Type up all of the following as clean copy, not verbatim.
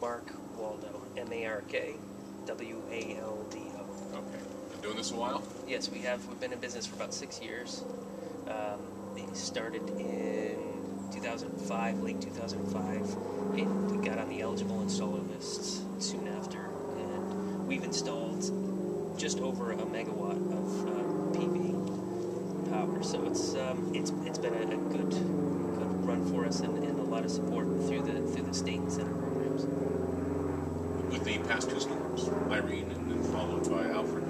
Mark Waldo, M-A-R-K, W-A-L-D-O. Okay. Been doing this a while? Yes, we have. We've been in business for about 6 years. We started in 2005, late 2005. It got on the eligible installer lists soon after, and we've installed just over a megawatt of PV power. So it's been a good run for us, and a lot of support through the state and center programs. With the past two storms, Irene and then followed by Alfred,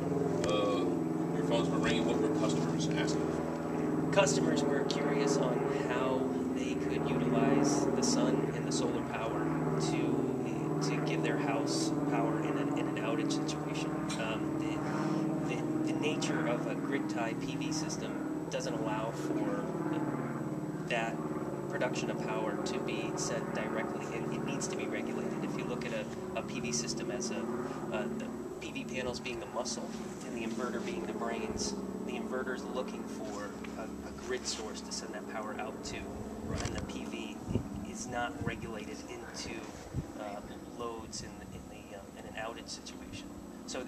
your phones were ringing. What were customers asking for? Customers were curious on how they could utilize the sun and the solar power to give their house power in an outage situation. The nature of a grid-tied PV system doesn't allow for that production of power to be sent directly. It needs to be regulated. If you look at a PV system as the PV panels being the muscle and the inverter being the brains, the inverter is looking for a grid source to send that power out to, and the PV is not regulated into loads in an outage situation. So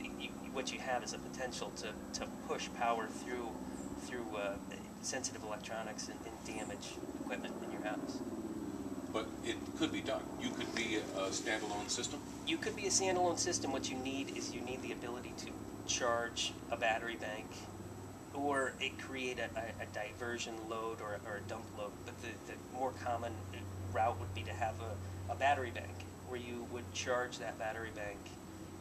what you have is a potential to push power through sensitive electronics and damage equipment in your house. But it could be done. You could be a standalone system? You could be a standalone system. What you need is the ability to charge a battery bank, or create a diversion load or a dump load. But the more common route would be to have a battery bank, where you would charge that battery bank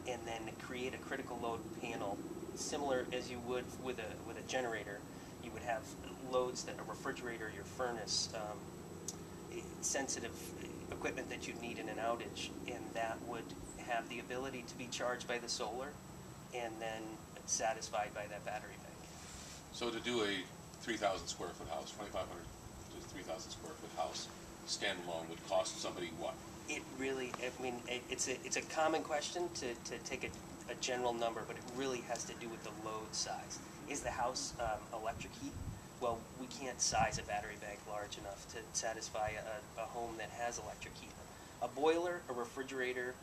and then create a critical load panel, similar as you would with a generator. You would have loads that a refrigerator, your furnace, sensitive equipment that you'd need in an outage, and that would have the ability to be charged by the solar and then satisfied by that battery bank. So to do a 3,000 square foot house, 2,500 to 3,000 square foot house, standalone, would cost somebody what? It really, I mean, it's a common question to take a general number, but it really has to do with the load size. Is the house electric heat? Well, we can't size a battery bank large enough to satisfy a home that has electric heat. A boiler, a refrigerator,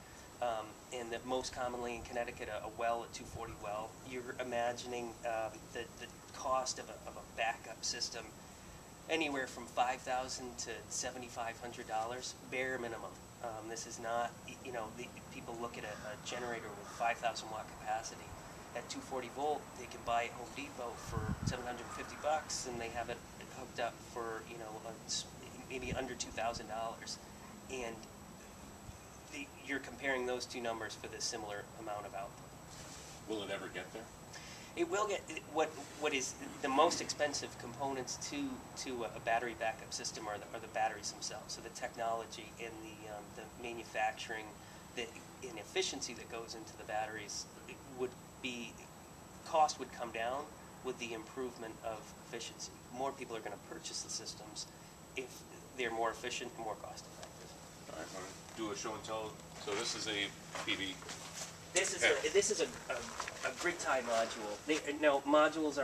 and most commonly in Connecticut, a well, a 240 well. You're imagining the cost of a backup system anywhere from $5,000 to $7,500, bare minimum. This is not, people look at a generator with 5,000 watt capacity. At 240 volt, they can buy at Home Depot for $750, and they have it hooked up for maybe under $2,000. And you're comparing those two numbers for the similar amount of output. Will it ever get there? It will get. What is the most expensive components to a battery backup system are the batteries themselves. So the technology and the manufacturing, the inefficiency that goes into the batteries cost would come down with the improvement of efficiency. More people are going to purchase the systems if they're more efficient and more cost effective. All right, want to do a show and tell? So this is a PV. This is a grid tie module. Modules are